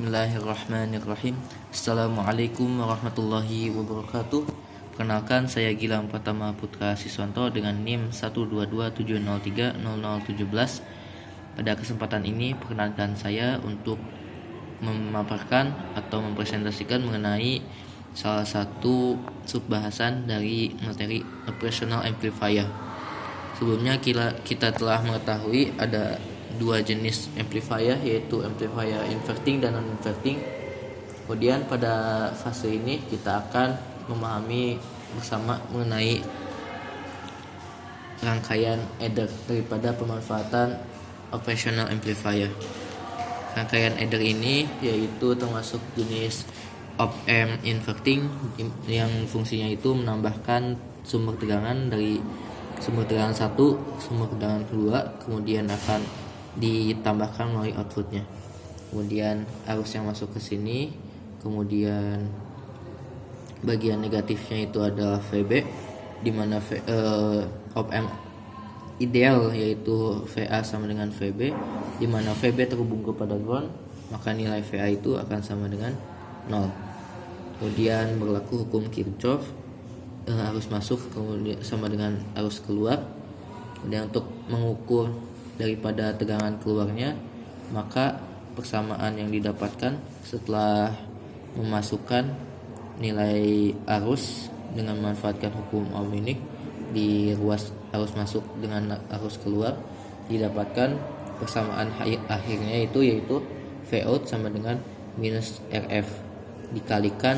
Bismillahirrahmanirrahim. Assalamualaikum warahmatullahi wabarakatuh. Perkenalkan, saya Gilang Pratama Putra Siswanto dengan NIM 12270300017. Pada kesempatan ini, perkenalkan saya untuk memaparkan atau mempresentasikan mengenai salah satu subbahasan dari materi operational amplifier. Sebelumnya kita telah mengetahui ada dua jenis amplifier, yaitu amplifier inverting dan non-inverting. Kemudian pada fase ini kita akan memahami bersama mengenai rangkaian adder daripada pemanfaatan operational amplifier. Rangkaian adder ini yaitu termasuk jenis op-amp inverting yang fungsinya itu menambahkan sumber tegangan dari sumber tegangan 1, sumber tegangan 2, kemudian akan ditambahkan melalui outputnya. Kemudian arus yang masuk ke sini, kemudian bagian negatifnya itu adalah VB, di mana op-amp ideal yaitu VA sama dengan VB, di mana VB terhubung kepada ground, maka nilai VA itu akan sama dengan 0. Kemudian berlaku hukum Kirchhoff, arus masuk kemudian sama dengan arus keluar. Kemudian untuk mengukur daripada tegangan keluarnya, maka persamaan yang didapatkan setelah memasukkan nilai arus dengan memanfaatkan hukum Ohm ini di ruas arus masuk dengan arus keluar, didapatkan persamaan akhirnya itu yaitu Vout sama dengan minus RF dikalikan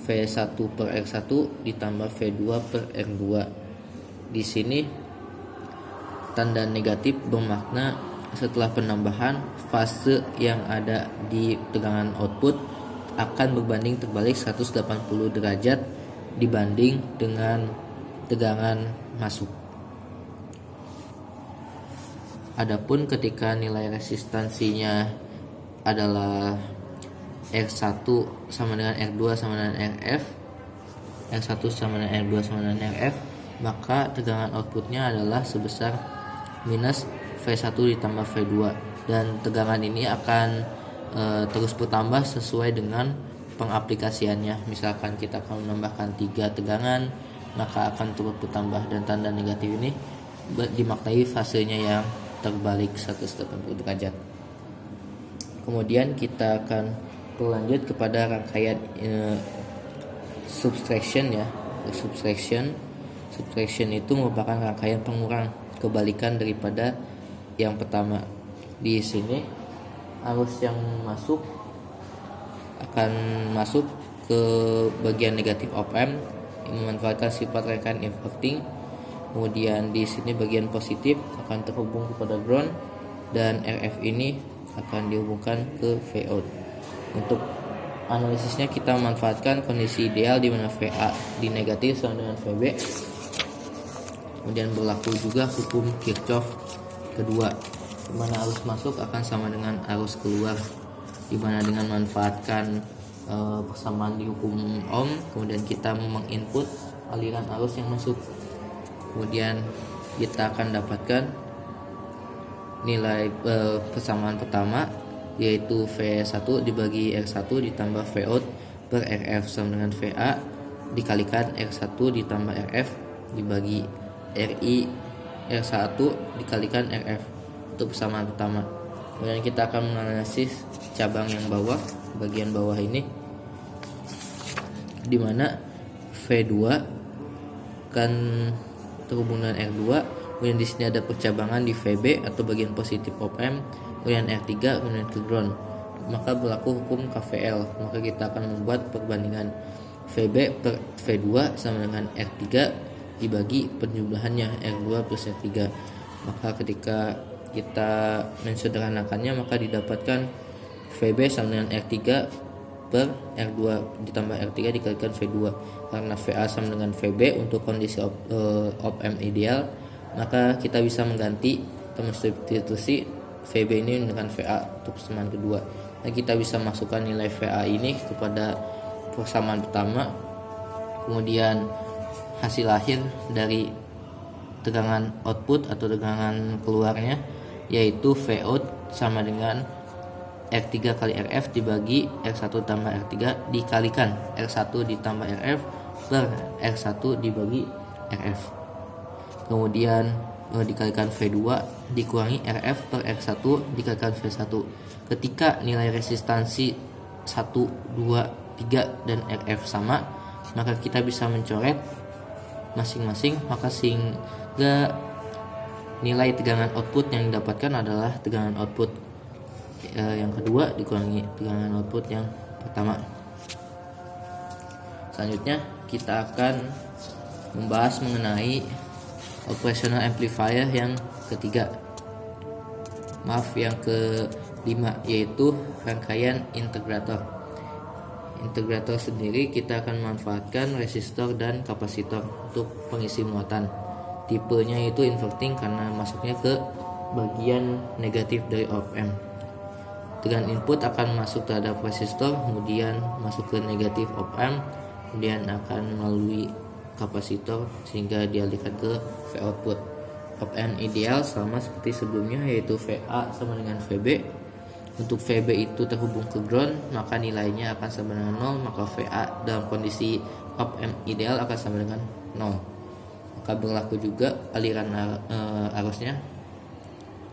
V1 per R1 ditambah V2 per R2. Di sini tanda negatif bermakna setelah penambahan, fase yang ada di tegangan output akan berbanding terbalik 180 derajat dibanding dengan tegangan masuk. Adapun ketika nilai resistansinya adalah R1 sama dengan R2 sama dengan RF, R1 sama dengan R2 sama dengan RF, maka tegangan outputnya adalah sebesar minus V1 ditambah V2, dan tegangan ini akan terus bertambah sesuai dengan pengaplikasiannya. Misalkan kita akan menambahkan 3 tegangan, maka akan terus bertambah, dan tanda negatif ini dimaknai fasenya yang terbalik 180 derajat. Kemudian kita akan berlanjut kepada rangkaian subtraction ya. Subtraction itu merupakan rangkaian pengurang, kebalikan daripada yang pertama. Di sini arus yang masuk akan masuk ke bagian negatif op-amp yang memanfaatkan sifat rangkaian inverting. Kemudian di sini bagian positif akan terhubung kepada ground, dan RF ini akan dihubungkan ke Vout. Untuk analisisnya kita memanfaatkan kondisi ideal di mana VA di negatif sama dengan VB. Kemudian berlaku juga hukum Kirchhoff kedua, di mana arus masuk akan sama dengan arus keluar, di mana dengan memanfaatkan persamaan di hukum Ohm, kemudian kita menginput aliran arus yang masuk. Kemudian kita akan dapatkan nilai persamaan pertama, yaitu V1 dibagi R1 ditambah Vout per RF sama dengan VA dikalikan R1 ditambah RF dibagi RI R1 dikalikan RF untuk persamaan pertama. Kemudian kita akan menganalisis cabang yang bawah, bagian bawah ini, di mana V2 kan terhubung dengan R2. Kemudian di sini ada percabangan di VB atau bagian positif op-amp, kemudian R3 kemudian ke ground, maka berlaku hukum KVL. Maka kita akan membuat perbandingan VB per V2 sama dengan R3 dibagi penjumlahannya R2 plus R3. Maka ketika kita mensederhanakannya, maka didapatkan VB sama dengan R3 per R2 ditambah R3 dikalikan V2. Karena VA sama dengan VB untuk kondisi op-amp ideal, maka kita bisa mengganti atau substitusi VB ini dengan VA untuk persamaan kedua. Dan kita bisa masukkan nilai VA ini kepada persamaan pertama. Kemudian hasil akhir dari tegangan output atau tegangan keluarnya yaitu Vout sama dengan R3 kali RF dibagi R1 tambah R3 dikalikan R1 ditambah RF per R1 dibagi RF. Kemudian dikalikan V2 dikurangi RF per R1 dikalikan V1. Ketika nilai resistansi 1, 2, 3 dan RF sama, maka kita bisa mencoret masing-masing, maka sehingga nilai tegangan output yang didapatkan adalah tegangan output yang kedua dikurangi tegangan output yang pertama. Selanjutnya kita akan membahas mengenai operational amplifier yang ketiga. Yang kelima, yaitu rangkaian integrator. Integrator sendiri kita akan memanfaatkan resistor dan kapasitor untuk pengisi muatan. Tipenya itu inverting karena masuknya ke bagian negatif dari op-amp. Tegangan input akan masuk terhadap resistor, kemudian masuk ke negatif op-amp, kemudian akan melalui kapasitor sehingga dialihkan ke V output. Op-amp ideal sama seperti sebelumnya, yaitu VA sama dengan VB. Untuk VB itu terhubung ke ground, maka nilainya akan sama dengan 0, maka VA dalam kondisi op-amp ideal akan sama dengan 0. Maka berlaku juga aliran arusnya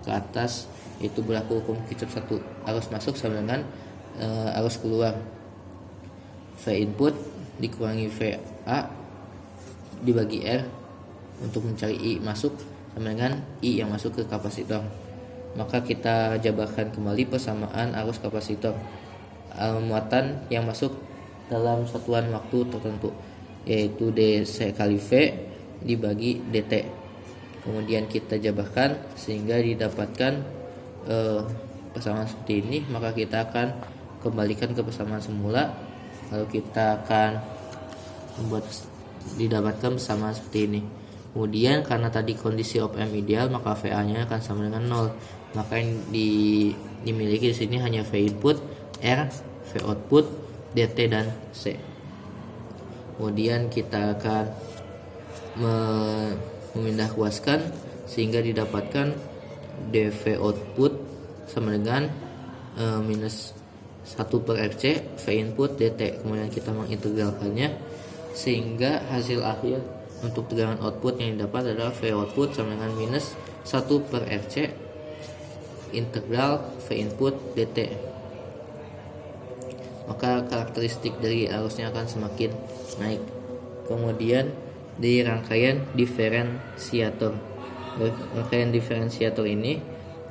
ke atas, itu berlaku hukum Kirchhoff 1. Arus masuk sama dengan arus keluar. V input dikurangi VA dibagi R untuk mencari I masuk sama dengan I yang masuk ke kapasitor. Maka kita jabarkan kembali persamaan arus kapasitor. Muatan yang masuk dalam satuan waktu tertentu, yaitu DC kali V dibagi DT. Kemudian kita jabarkan sehingga didapatkan persamaan seperti ini. Maka kita akan kembalikan ke persamaan semula, lalu kita akan membuat didapatkan persamaan seperti ini. Kemudian karena tadi kondisi op-amp ideal, maka VA-nya akan sama dengan 0. Maka yang dimiliki di sini hanya V input, R, V output, DT dan C. Kemudian kita akan memindah kuaskan sehingga didapatkan DV output sama dengan minus 1 per RC V input DT. Kemudian kita mengintegralkannya sehingga hasil akhir untuk tegangan output yang didapat adalah V output sama dengan minus 1 per RC integral V input DT. Maka karakteristik dari arusnya akan semakin naik. Kemudian di rangkaian diferensiator. Rangkaian diferensiator ini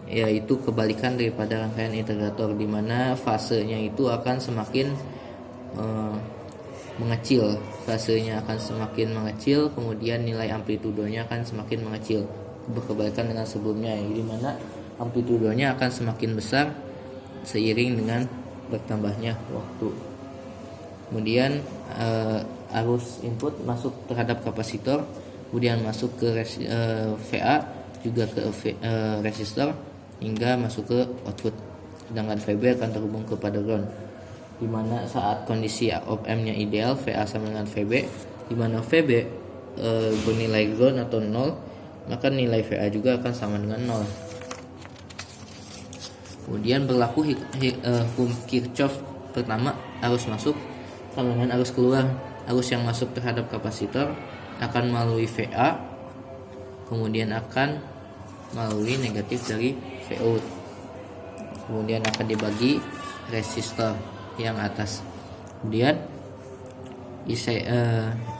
yaitu kebalikan daripada rangkaian integrator, di mana fasenya itu akan semakin mengecil. Fasenya akan semakin mengecil, kemudian nilai amplitudonya akan semakin mengecil. Berkebalikan dengan sebelumnya, di mana amplitudonya akan semakin besar seiring dengan bertambahnya waktu. Kemudian arus input masuk terhadap kapasitor, kemudian masuk ke VA juga ke resistor hingga masuk ke output. Sedangkan VB akan terhubung kepada ground, di mana saat kondisi op-amp-nya ideal VA sama dengan VB, di mana VB bernilai ground atau 0, maka nilai VA juga akan sama dengan 0. Kemudian berlaku hukum Kirchhoff pertama, arus masuk sama dengan arus keluar. Arus yang masuk terhadap kapasitor akan melalui VA, kemudian akan melalui negatif dari Vout, kemudian akan dibagi resistor yang atas. Kemudian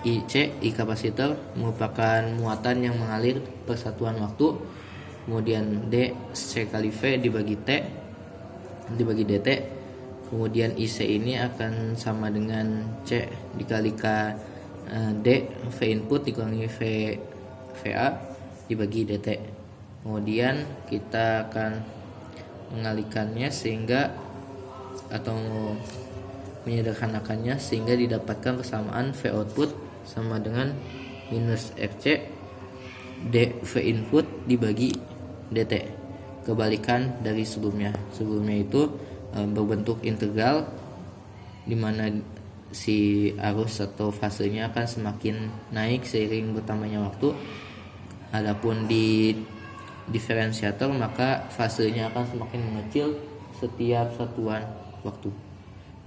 I kapasitor merupakan muatan yang mengalir persatuan waktu. Kemudian D C kali V dibagi T dibagi DT. Kemudian IC ini akan sama dengan C dikalikan D V input dikurangi VA dibagi DT. Kemudian kita akan mengalihkannya sehingga atau menyederhanakannya sehingga didapatkan persamaan V output sama dengan minus RC D V input dibagi DT. Kebalikan dari sebelumnya. Sebelumnya itu berbentuk integral, di mana si arus atau fasenya akan semakin naik seiring bertambahnya waktu. Adapun di diferensiator maka fasenya akan semakin mengecil setiap satuan waktu.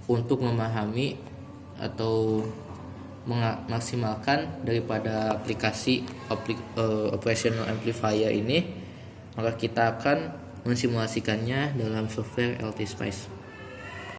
Untuk memahami atau memaksimalkan daripada aplikasi operational amplifier ini, maka kita akan mensimulasikannya dalam software LT Spice.